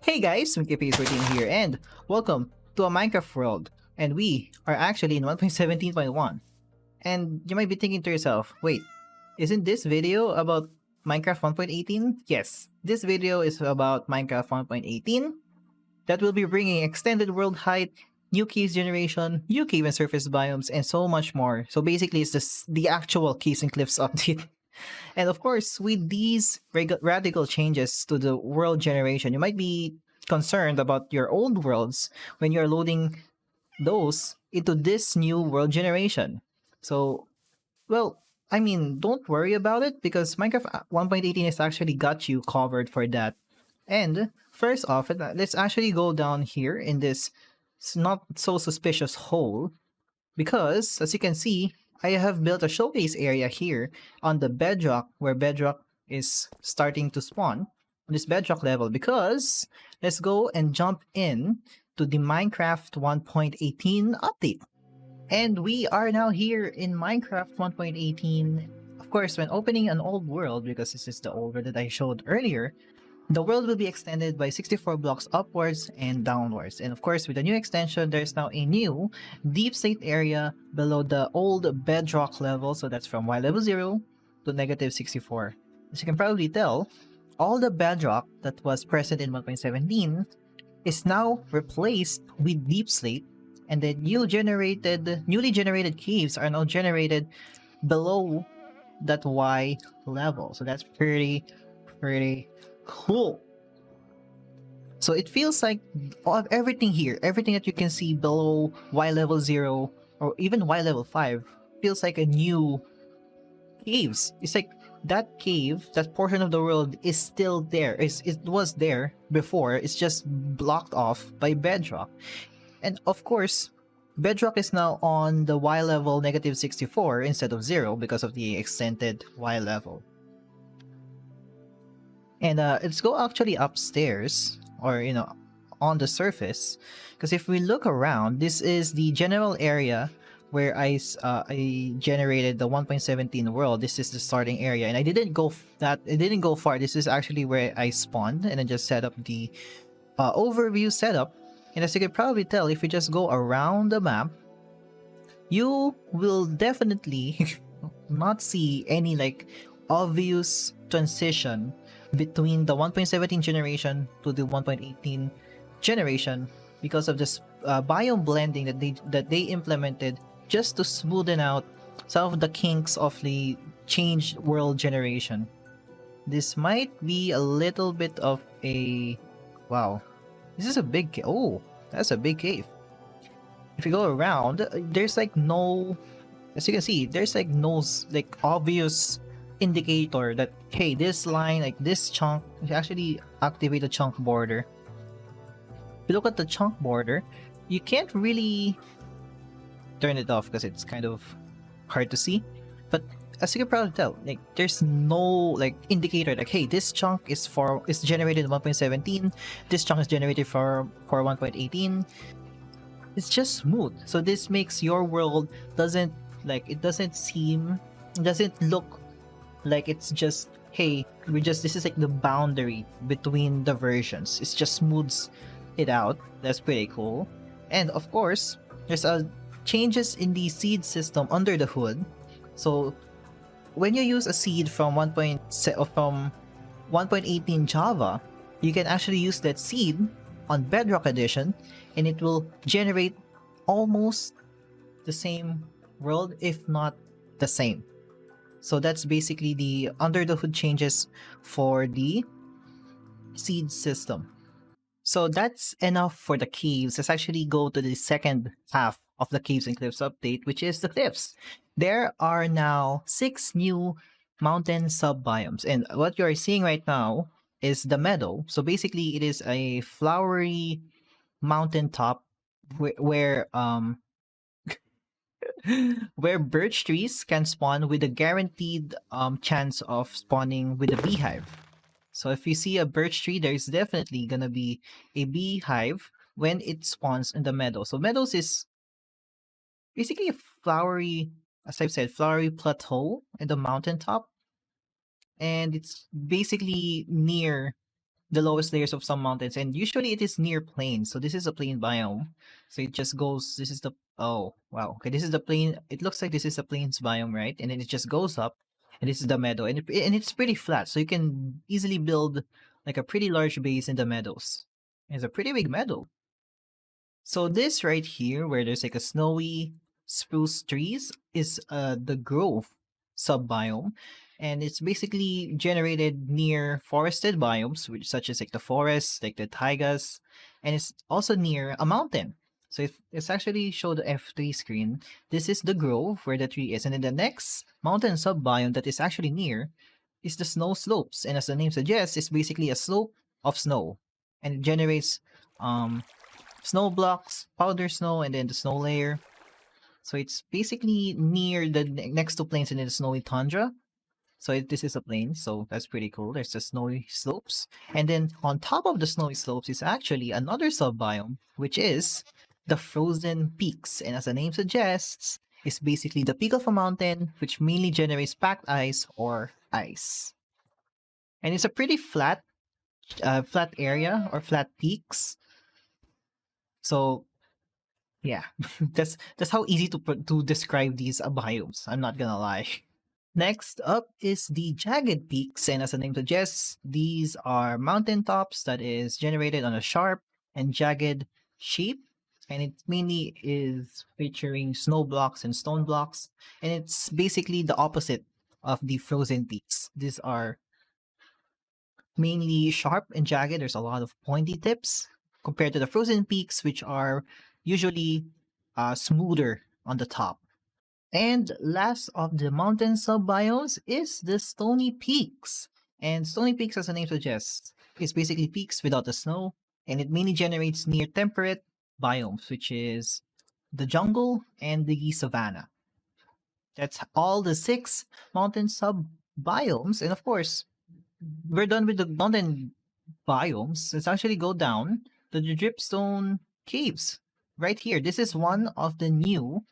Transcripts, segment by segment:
Hey guys, Mickey14 here, and welcome to a Minecraft world. And we are actually in 1.17.1. And you might be thinking to yourself, wait, isn't this video about Minecraft 1.18? Yes, this video is about Minecraft 1.18 that will be bringing extended world height, new caves generation, new cave and surface biomes, and so much more. So basically, it's the actual caves and cliffs update. And of course, with these radical changes to the world generation, you might be concerned about your old worlds when you're loading those into this new world generation. So, well, I mean, don't worry about it because Minecraft 1.18 has actually got you covered for that. And first off, let's actually go down here in this not so suspicious hole because, as you can see, I have built a showcase area here on the bedrock where bedrock is starting to spawn on this bedrock level because let's go and jump in to the Minecraft 1.18 update. And we are now here in Minecraft 1.18. Of course, when opening an old world, because this is the old world that I showed earlier, the world will be extended by 64 blocks upwards and downwards. And of course, with the new extension, there's now a new deep state area below the old bedrock level. So that's from Y level 0 to negative 64. As you can probably tell, all the bedrock that was present in 1.17 is now replaced with deep slate, and the newly generated caves are now generated below that Y level. So that's pretty cool. So it feels like everything here, everything that you can see below Y level 0 or even Y level 5 feels like a new caves. It's like that cave, that portion of the world is still there. It was there before, it's just blocked off by bedrock. And of course, bedrock is now on the Y level negative 64 instead of 0 because of the extended Y level. And let's go actually upstairs, or on the surface, because if we look around, this is the general area where I generated the 1.17 world. This is the starting area, and I didn't go far. This is actually where I spawned, and then just set up the overview setup. And as you can probably tell, if you just go around the map, you will definitely not see any like obvious transition between the 1.17 generation to the 1.18 generation because of this biome blending that they implemented just to smoothen out some of the kinks of the changed world generation. This might be a little bit of a wow. This is a big cave. Oh, that's a big cave. If you go around, there's like no, as you can see, there's like no like obvious indicator that hey, this line, like this chunk, you actually activate the chunk border. If you look at the chunk border, you can't really turn it off because it's kind of hard to see. But as you can probably tell, like there's no like indicator like hey, this chunk is generated in 1.17, this chunk is generated for 1.18. It's just smooth. So this makes your world doesn't look like it's just hey, this is like the boundary between the versions. It just smooths it out. That's pretty cool. And of course, there's changes in the seed system under the hood. So when you use a seed from 1.18 Java, you can actually use that seed on Bedrock Edition, and it will generate almost the same world, if not the same. So that's basically the under the hood changes for the seed system. So that's enough for the caves. Let's actually go to the second half of the Caves and Cliffs update, which is the cliffs. There are now 6 new mountain sub-biomes, and what you are seeing right now is the meadow. So basically, it is a flowery mountaintop where where birch trees can spawn with a guaranteed chance of spawning with a beehive. So if you see a birch tree, there's definitely gonna be a beehive when it spawns in the meadow. So meadows is basically a flowery, as I've said, flowery plateau in the mountaintop, and it's basically near the lowest layers of some mountains, and usually it is near plains. So this is a plain biome. So it just goes. This is the oh wow. Okay, this is the plain. It looks like this is a plains biome, right? And then it just goes up, and this is the meadow, and it's pretty flat, so you can easily build like a pretty large base in the meadows. It's a pretty big meadow. So this right here, where there's like a snowy spruce trees, is the grove sub-biome, and it's basically generated near forested biomes, which such as like the forests, like the taigas, and it's also near a mountain. So if it's actually show the F3 screen, this is the grove where the tree is, and then the next mountain sub-biome that is actually near is the snow slopes, and as the name suggests, it's basically a slope of snow, and it generates um snow blocks, powder snow, and then the snow layer. So it's basically near the next to plains and then the snowy tundra. So this is a plain, so that's pretty cool. There's the snowy slopes. And then on top of the snowy slopes is actually another sub-biome, which is the frozen peaks. And as the name suggests, it's basically the peak of a mountain, which mainly generates packed ice or ice. And it's a pretty flat area or flat peaks. So yeah, that's how easy to describe these biomes. I'm not gonna lie. Next up is the Jagged peaks, and as the name suggests, these are mountain tops that is generated on a sharp and jagged shape, and it mainly is featuring snow blocks and stone blocks, and it's basically the opposite of the frozen peaks. These are mainly sharp and jagged. There's a lot of pointy tips compared to the frozen peaks, which are usually smoother on the top. And last of the mountain sub-biomes is the Stony Peaks. And Stony Peaks, as the name suggests, is basically peaks without the snow, and it mainly generates near temperate biomes, which is the jungle and the savanna. That's all the 6 mountain sub-biomes, and of course, we're done with the mountain biomes. Let's actually go down to the Dripstone caves. Right here, this is one of the new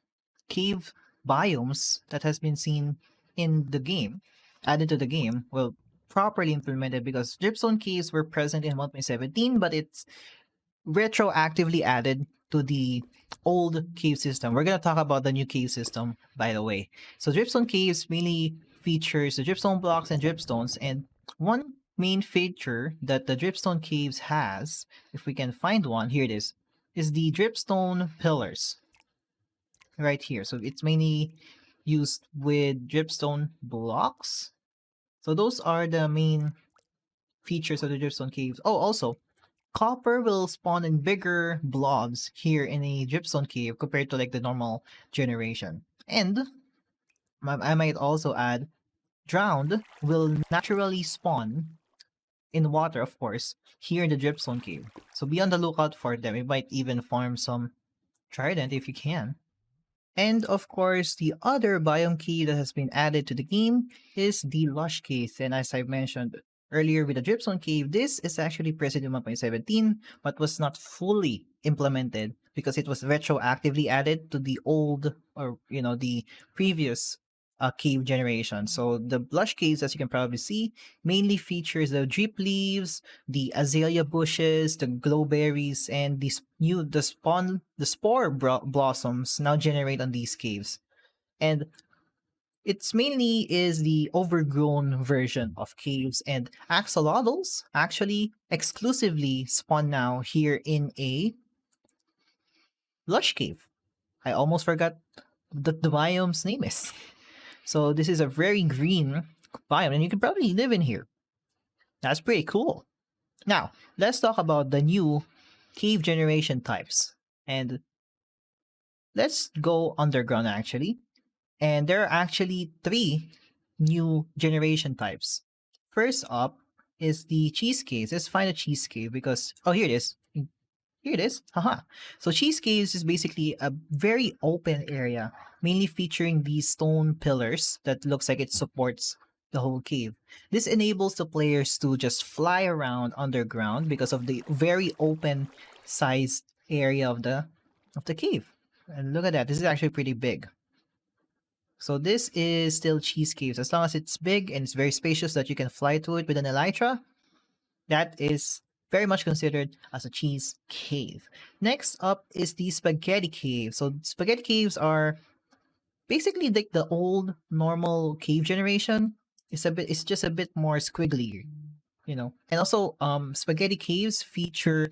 cave biomes that has been seen in the game, added to the game, well, properly implemented, because Dripstone caves were present in 1.17, but it's retroactively added to the old cave system. We're going to talk about the new cave system, by the way. So Dripstone caves mainly features the dripstone blocks and dripstones, and one main feature that the Dripstone caves has, if we can find one, here it is the dripstone pillars right here. So it's mainly used with dripstone blocks. So those are the main features of the dripstone caves. Oh, also, copper will spawn in bigger blobs here in a dripstone cave compared to like the normal generation. And I might also add, drowned will naturally spawn in water, of course, here in the dripstone cave. So be on the lookout for them. You might even farm some trident if you can. And of course, the other biome key that has been added to the game is the Lush case. And as I mentioned earlier with the Dripstone cave, this is actually present in 1.17, but was not fully implemented because it was retroactively added to the old, or the previous cave generation. So the Lush caves, as you can probably see, mainly features the Dripleaves, the azalea bushes, the glowberries, and the spore blossoms now generate on these caves. And it's mainly is the overgrown version of caves, and axolotls actually exclusively spawn now here in a Lush cave. I almost forgot what the biome's name is. So this is a very green biome, and you can probably live in here. That's pretty cool. Now, let's talk about the new cave generation types. And let's go underground actually. And there are actually 3 new generation types. First up is the cheese caves. Let's find a cheese cave because, oh, here it is. Here it is. Haha. So cheese caves is basically a very open area, mainly featuring these stone pillars that looks like it supports the whole cave. This enables the players to just fly around underground because of the very open sized area of the cave. And look at that. This is actually pretty big. So this is still cheese caves. As long as it's big and it's very spacious that you can fly to it with an elytra, That is very much considered as a cheese cave. Next up is the spaghetti cave. So spaghetti caves are basically like the old normal cave generation. It's just a bit more squiggly, you know. And also spaghetti caves feature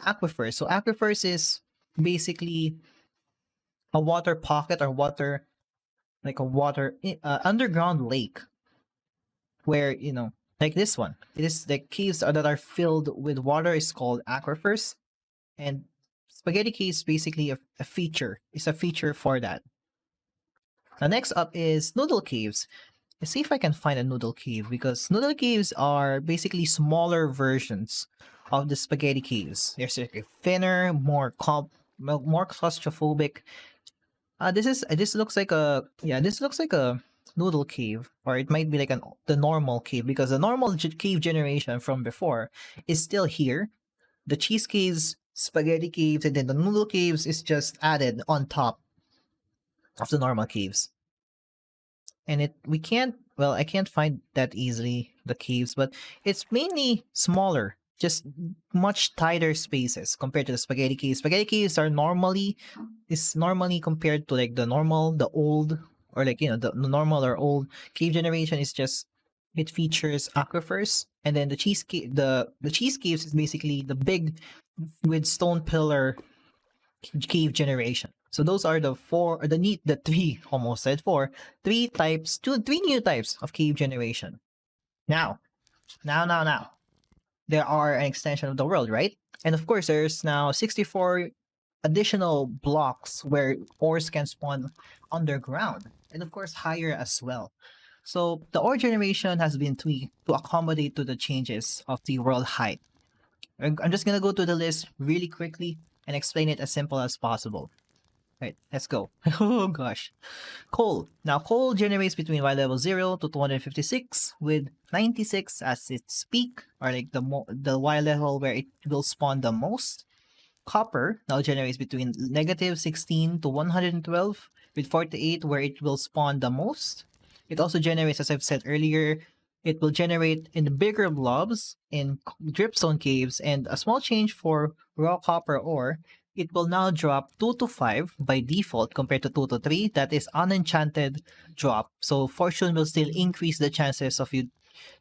aquifers. So aquifers is basically a water pocket or water like a underground lake where like this one. It is the caves that are filled with water is called aquifers, and spaghetti caves basically a feature. It's a feature for that. Now next up is noodle caves. Let's see if I can find a noodle cave because noodle caves are basically smaller versions of the spaghetti caves. They're sort of thinner, more claustrophobic. This looks like a noodle cave, or it might be like the normal cave because the normal cave generation from before is still here. The cheese caves, spaghetti caves, and then the noodle caves is just added on top of the normal caves. And I can't find that easily the caves, but it's mainly smaller, just much tighter spaces compared to the spaghetti caves. Spaghetti caves is normally compared to like the old, or like the normal or old cave generation is just it features aquifers, and then the cheese caves is basically the big with stone pillar cave generation. So those are the three, almost said four, three new types of cave generation. Now, there are an extension of the world, right? And of course, there's now 64 additional blocks where ores can spawn underground, and of course higher as well. So the ore generation has been tweaked to accommodate to the changes of the world height. I'm just gonna go to the list really quickly and explain it as simple as possible. Right, let's go. Oh gosh. Coal. Now, coal generates between Y level 0 to 256 with 96 as its peak, or like the Y level where it will spawn the most. Copper now generates between negative 16 to 112 with 48 where it will spawn the most. It also generates, as I've said earlier, it will generate in the bigger blobs in dripstone caves, and a small change for raw copper ore. It will now drop 2 to 5 by default compared to 2 to 3. That is unenchanted drop. So fortune will still increase the chances of you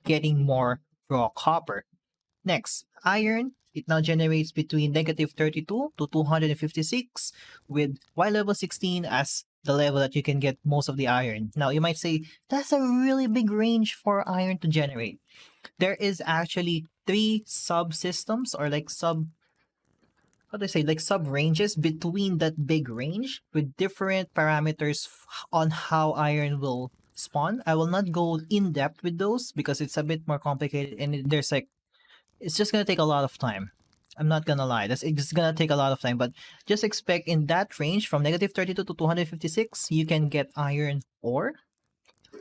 getting more raw copper. Next, iron. It now generates between negative 32 to 256 with Y level 16 as the level that you can get most of the iron. Now, you might say, that's a really big range for iron to generate. There is actually 3 subsystems, or like sub ranges between that big range with different parameters on how iron will spawn. I will not go in depth with those because it's a bit more complicated, and there's like it's just gonna take a lot of time. I'm not gonna lie, it's gonna take a lot of time, but just expect in that range from negative 32 to 256, you can get iron ore.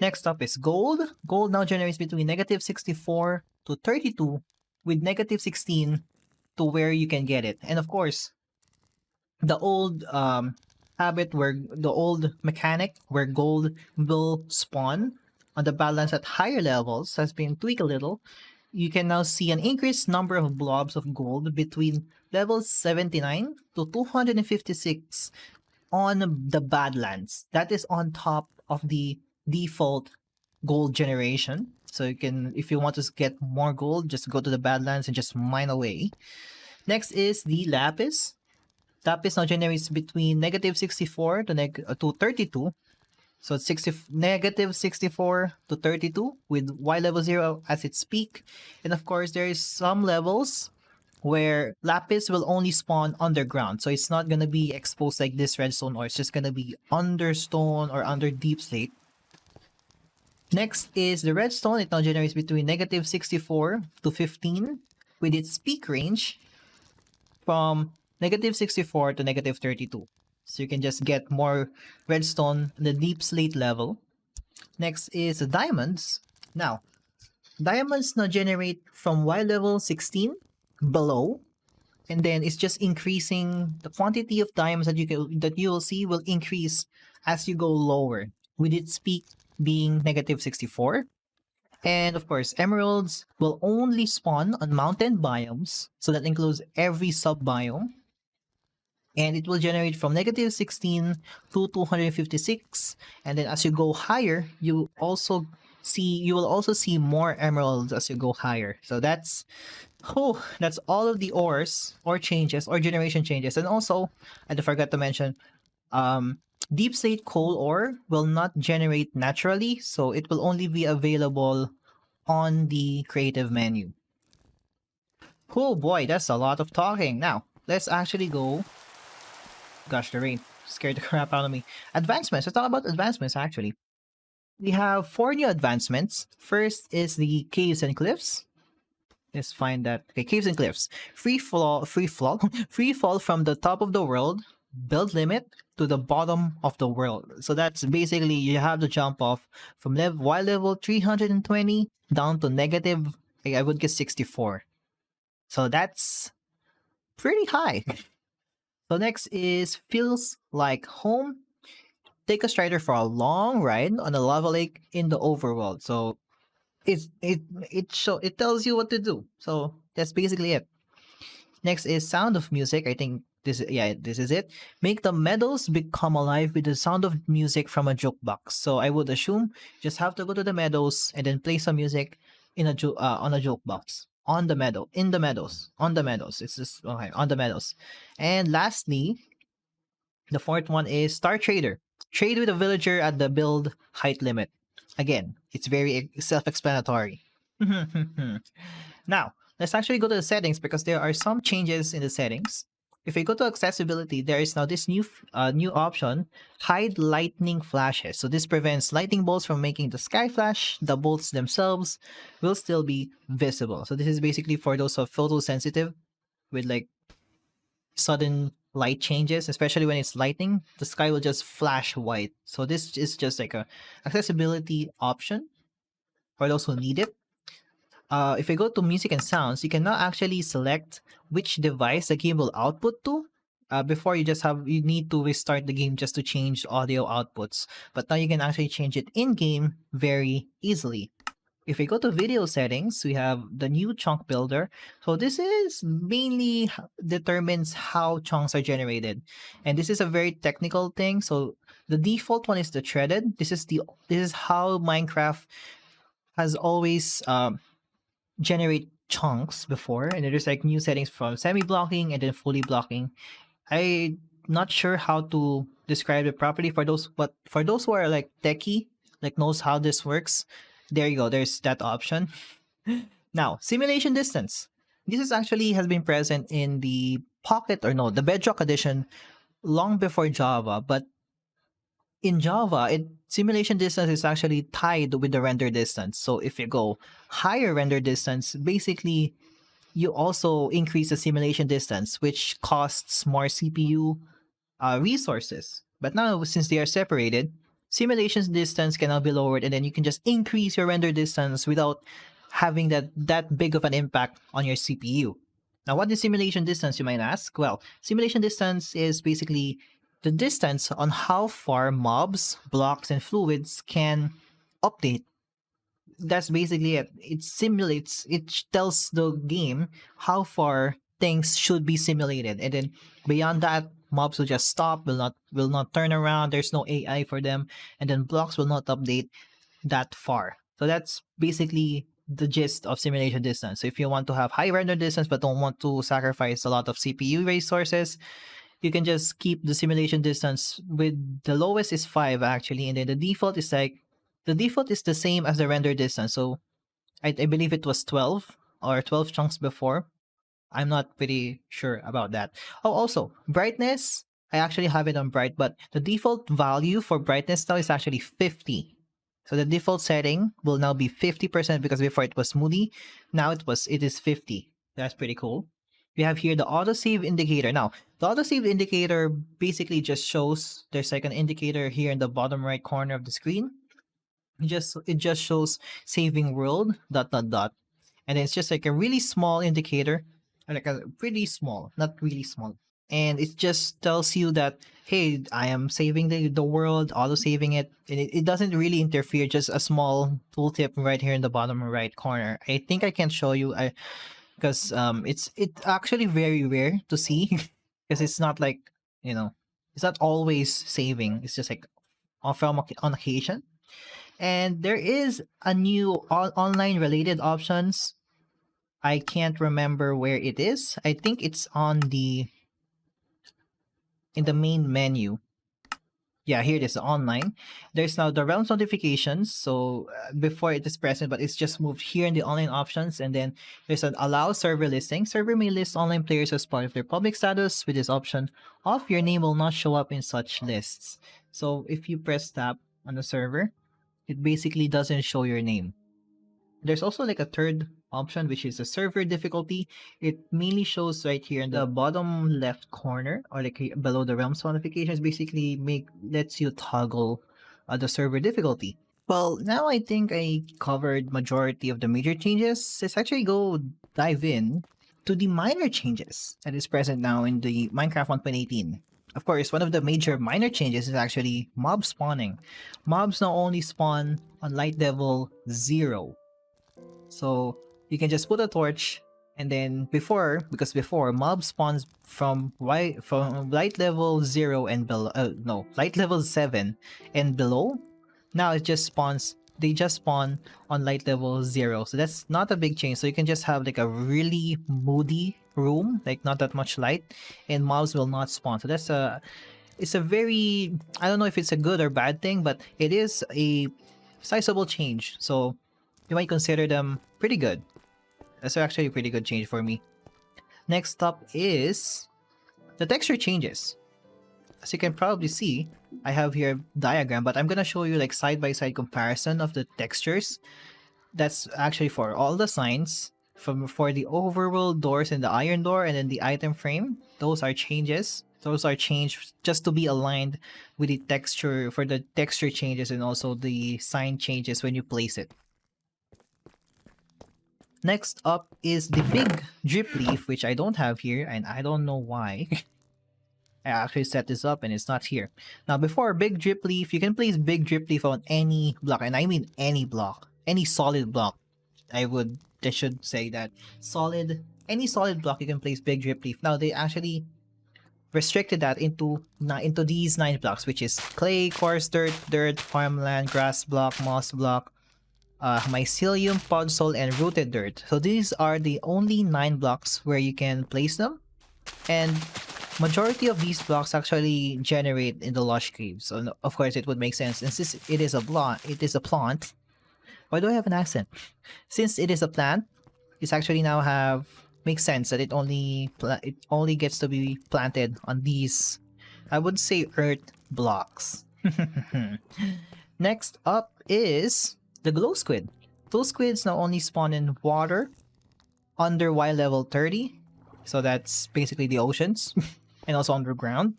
Next up is gold. Gold now generates between negative 64 to 32 with negative 16 to where you can get it. And of course, the old the old mechanic where gold will spawn on the balance at higher levels has been tweaked a little. You can now see an increased number of blobs of gold between levels 79 to 256 on the Badlands. That is on top of the default gold generation. So you can, if you want to get more gold, just go to the Badlands and just mine away. Next is the Lapis. Lapis now generates between negative 64 to 32. So it's negative 64 to 32 with Y level 0 as its peak. And of course, there is some levels where Lapis will only spawn underground. So it's not going to be exposed like this redstone, or it's just going to be under stone or under deep slate. Next is the redstone. It now generates between negative 64 to 15 with its peak range from negative 64 to negative 32. So you can just get more redstone in the deep slate level. Next is the diamonds. Now, diamonds now generate from Y level 16 below, and then it's just increasing the quantity of diamonds that you will see will increase as you go lower, with its peak being negative 64. And of course, emeralds will only spawn on mountain biomes, so that includes every sub-biome. And it will generate from negative 16 to 256. And then as you go higher, you will also see more emeralds as you go higher. So that's all of the ores or changes or generation changes. And also, I forgot to mention, um, deep slate coal ore will not generate naturally, so it will only be available on the creative menu. Oh boy, that's a lot of talking. Now, let's actually go. Gosh, the rain scared the crap out of me. Advancements. Let's talk about advancements actually. We have four new advancements. First is the caves and cliffs. Let's find that. Okay, caves and cliffs. Free fall from the top of the world, build limit to the bottom of the world. So that's basically you have to jump off from level 320 down to negative, I would guess 64. So that's pretty high. So next is feels like home. Take a strider for a long ride on a lava lake in the overworld. So it tells you what to do. So that's basically it. Next is sound of music. I think this is it. Make the meadows become alive with the sound of music from a jukebox. So I would assume you just have to go to the meadows and then play some music on a jukebox on the meadow in the meadows on the meadows. It's just okay on the meadows. And lastly, the fourth one is Star Trader. Trade with a villager at the build height limit. Again, it's very self-explanatory. Now, let's actually go to the settings because there are some changes in the settings. If we go to accessibility, there is now this new option, hide lightning flashes. So this prevents lightning bolts from making the sky flash. The bolts themselves will still be visible. So this is basically for those who are photosensitive with like sudden light changes, especially when it's lightning, the sky will just flash white. So this is just like a accessibility option for those who need it. If we go to music and sounds, you can now actually select which device the game will output to. Before you need to restart the game just to change audio outputs, but now you can actually change it in game very easily. If we go to video settings, we have the new chunk builder. So this is mainly determines how chunks are generated, and this is a very technical thing. So the default one is the threaded. This is how Minecraft has always generate chunks before, and there's like new settings from semi-blocking and then fully blocking. I'm not sure how to describe it properly for those, but for those who are like techie, like knows how this works, there you go. There's that option. Now, simulation distance. This is actually has been present in the Pocket or no, the Bedrock edition long before Java, but in Java, simulation distance is actually tied with the render distance. So if you go higher render distance, basically you also increase the simulation distance, which costs more CPU resources. But now, since they are separated, simulation distance can now be lowered, and then you can just increase your render distance without having that big of an impact on your CPU. Now, what is simulation distance, you might ask? Well, simulation distance is basically the distance on how far mobs, blocks, and fluids can update. That's basically it. It tells the game how far things should be simulated, and then beyond that, mobs will just stop, will not turn around. There's no AI for them, and then blocks will not update that far. So that's basically the gist of simulation distance. So if you want to have high render distance but don't want to sacrifice a lot of CPU resources, you can just keep the simulation distance with the lowest is 5 actually, and then the default is the same as the render distance. So I believe it was 12 or 12 chunks before. I'm not pretty sure about that. Oh, also, brightness. I actually have it on bright, but the default value for brightness now is actually 50. So the default setting will now be 50% because before it was moody. Now it is 50. That's pretty cool. We have here the autosave indicator. Now, the autosave indicator basically just shows there's like an indicator here in the bottom right corner of the screen. It just shows saving world ... and it's just like a really small indicator, like a pretty small, not really small. and it just tells you that, hey, I am saving the world, auto saving it, and it doesn't really interfere. Just a small tooltip right here in the bottom right corner. I think I can show you, because it's actually very rare to see, because it's not like, you know, it's not always saving. It's just like on occasion. And there is a new online related options. I can't remember where it is. I think it's on the in the main menu. Yeah, here it is, online. There's now the realms notifications. So before it is present, but it's just moved here in the online options. And then there's an allow server listing. Server may list online players as part of their public status. With this option off, your name will not show up in such lists. So if you press tap on the server, it basically doesn't show your name. There's also like a third option, which is a server difficulty. It mainly shows right here in the bottom left corner, or like below the realms notifications. Basically, lets you toggle the server difficulty. Well, now I think I covered majority of the major changes. Let's actually go dive in to the minor changes that is present now in the Minecraft 1.18. Of course, one of the major minor changes is actually mob spawning. Mobs now only spawn on light level 0. So you can just put a torch, and then before mob spawns from light level 0 and below, no, light level 7 and below. Now it just spawns, they just spawn on light level 0. So that's not a big change. So you can just have like a really moody room, like not that much light, and mobs will not spawn. So it's a very, I don't know if it's a good or bad thing, but it is a sizable change. So you might consider them pretty good. That's actually a pretty good change for me. Next up is the texture changes. As you can probably see, I have here a diagram, but I'm gonna show you like side-by-side comparison of the textures. That's actually for all the signs, for the overworld doors and the iron door, and then the item frame. Those are changes. Those are changed just to be aligned with the texture, for the texture changes, and also the sign changes when you place it. Next up is the big Dripleaf, which I don't have here, and I don't know why. I actually set this up and it's not here. Now, before big Dripleaf, you can place big Dripleaf on any block, and I mean any block, any solid block. I should say that any solid block you can place big Dripleaf. Now they actually restricted that into these 9 blocks, which is clay, coarse dirt, farmland, grass block, moss block, mycelium, podzol, and rooted dirt. So these are the only 9 blocks where you can place them, and majority of these blocks actually generate in the Lush caves. So of course it would make sense, and since it is a plant. Why do I have an accent? Since it is a plant, it's actually now makes sense that it only gets to be planted on these, I would say, earth blocks. Next up is the glow squid. Those squids now only spawn in water under Y level 30. So that's basically the oceans and also underground.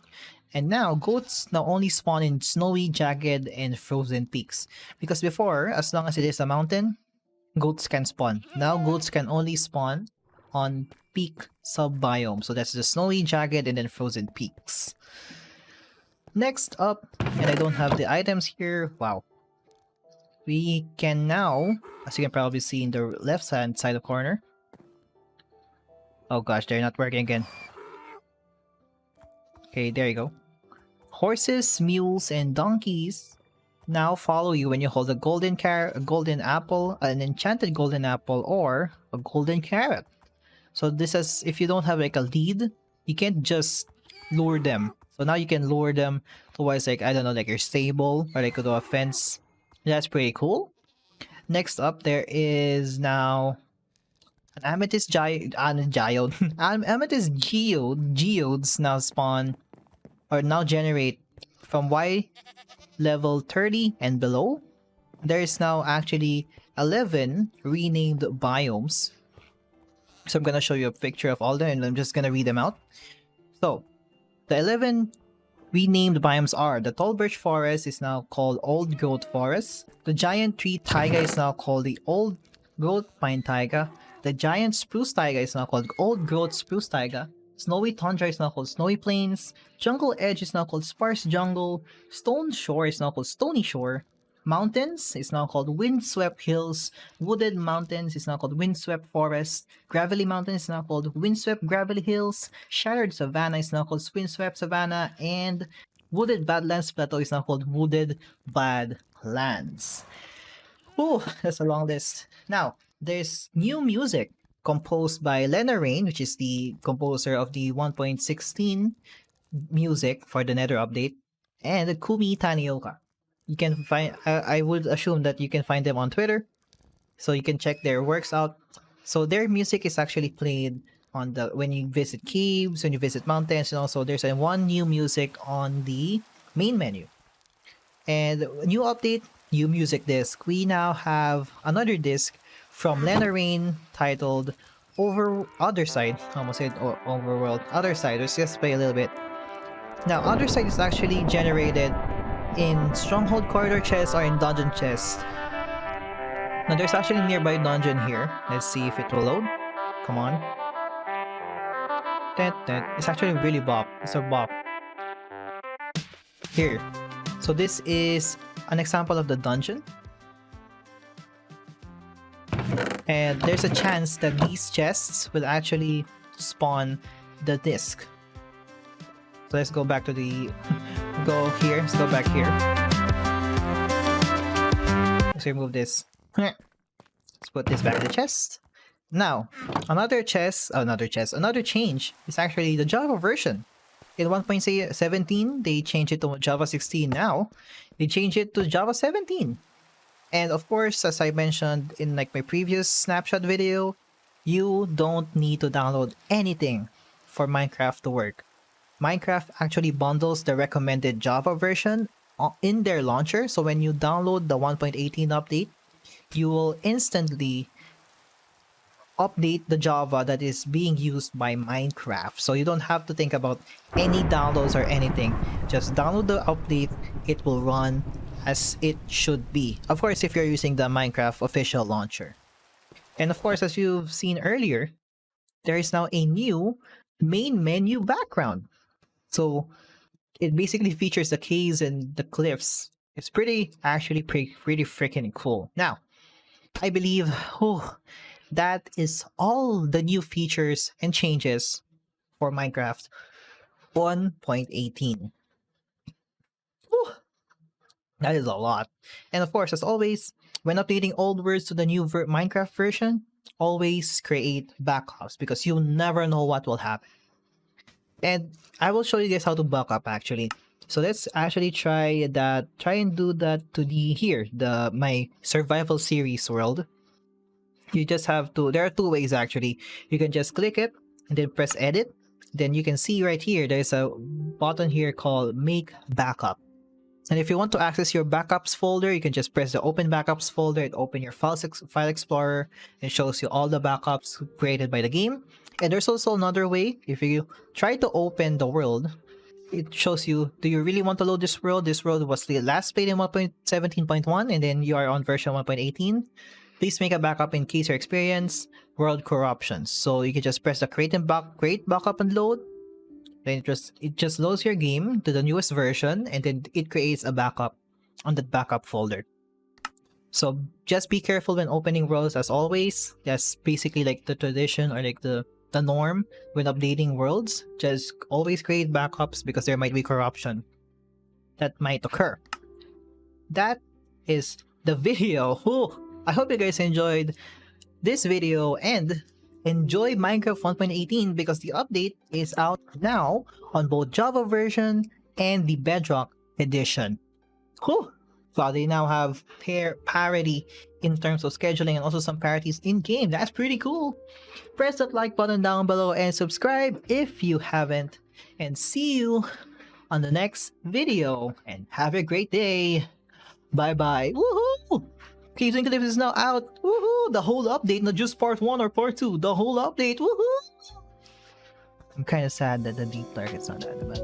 And now goats now only spawn in snowy, jagged, and frozen peaks. Because before, as long as it is a mountain, goats can spawn. Now goats can only spawn on peak sub-biome. So that's the snowy, jagged, and then frozen peaks. Next up, and I don't have the items here. Wow. We can now, as you can probably see in the left hand side of the corner. Oh gosh, they're not working again. Okay, there you go. Horses, mules, and donkeys now follow you when you hold a golden apple, an enchanted golden apple, or a golden carrot. So this is, if you don't have like a lead, you can't just lure them. So now you can lure them towards, like, I don't know, like your stable, or like to a fence. That's pretty cool. Next up, there is now an amethyst amethyst geodes now spawn, or now generate from Y level 30 and below. There is now actually 11 renamed biomes. So I'm gonna show you a picture of all them, and I'm just gonna read them out. So the 11 renamed biomes are: the tall birch forest is now called old growth forest. The giant tree taiga is now called the old growth pine taiga. The giant spruce taiga is now called old growth spruce taiga. Snowy Tundra is now called Snowy Plains, Jungle Edge is now called Sparse Jungle, Stone Shore is now called Stony Shore, Mountains is now called Windswept Hills, Wooded Mountains is now called Windswept Forest, Gravelly Mountains is now called Windswept Gravelly Hills, Shattered Savannah is now called Windswept Savannah, and Wooded Badlands Plateau is now called Wooded Badlands. Oh, that's a long list. Now, there's new music composed by Lena Rain, which is the composer of the 1.16 music for the Nether update, and Kumi Tanioka. You can find, I would assume that you can find them on Twitter, so you can check their works out. So their music is actually played on the when you visit caves, when you visit mountains, and also there's one new music on the main menu. And new update, new music disc. We now have another disc from Lena Rain titled Otherside. Almost said Overworld. Otherside. Let's just play a little bit. Now, Otherside is actually generated in Stronghold Corridor chests or in Dungeon chests. Now, there's actually a nearby dungeon here. Let's see if it will load. Come on. It's actually really bop. It's a bop. Here. So this is an example of the dungeon. And there's a chance that these chests will actually spawn the disc. So let's go back to the... go here. Let's go back here. Let's remove this. Let's put this back in the chest. Now, another change is actually the Java version. In 1.17, they changed it to Java 16 now. They changed it to Java 17. And of course, as I mentioned in like my previous snapshot video, you don't need to download anything for Minecraft to work. Minecraft actually bundles the recommended Java version in their launcher. So when you download the 1.18 update, you will instantly update the Java that is being used by Minecraft. So you don't have to think about any downloads or anything. Just download the update, it will run as it should be. Of course, if you're using the Minecraft official launcher. And of course, as you've seen earlier, there is now a new main menu background. So it basically features the caves and the cliffs. It's pretty freaking cool. Now, I believe that is all the new features and changes for Minecraft 1.18. That is a lot. And of course, as always, when updating old words to the new Minecraft version, always create backups because you never know what will happen. And I will show you guys how to backup actually. So let's actually try and do that to my survival series world. You just have to, there are two ways actually. You can just click it and then press edit. Then you can see right here, there's a button here called make backup. And if you want to access your backups folder, you can just press the open backups folder and open your file explorer. It shows you all the backups created by the game. And there's also another way. If you try to open the world, it shows you, do you really want to load this world? This world was last played in 1.17.1 and then you are on version 1.18. Please make a backup in case you experience world corruptions. So you can just press the create backup and load. Then it just loads your game to the newest version and then it creates a backup on that backup folder. So just be careful when opening worlds as always. That's basically like the tradition or like the norm when updating worlds. Just always create backups because there might be corruption that might occur. That is the video. I hope you guys enjoyed this video and enjoy Minecraft 1.18 because the update is out now on both Java version and the Bedrock edition. So they now have parity in terms of scheduling and also some parities in game. That's pretty cool. Press that like button down below and subscribe if you haven't. And see you on the next video. And have a great day. Bye bye. Woohoo! Caves and Cliffs is now out. Woohoo! The whole update, not just part 1 or part 2. The whole update. Woohoo! I'm kind of sad that the deep dark is not that, but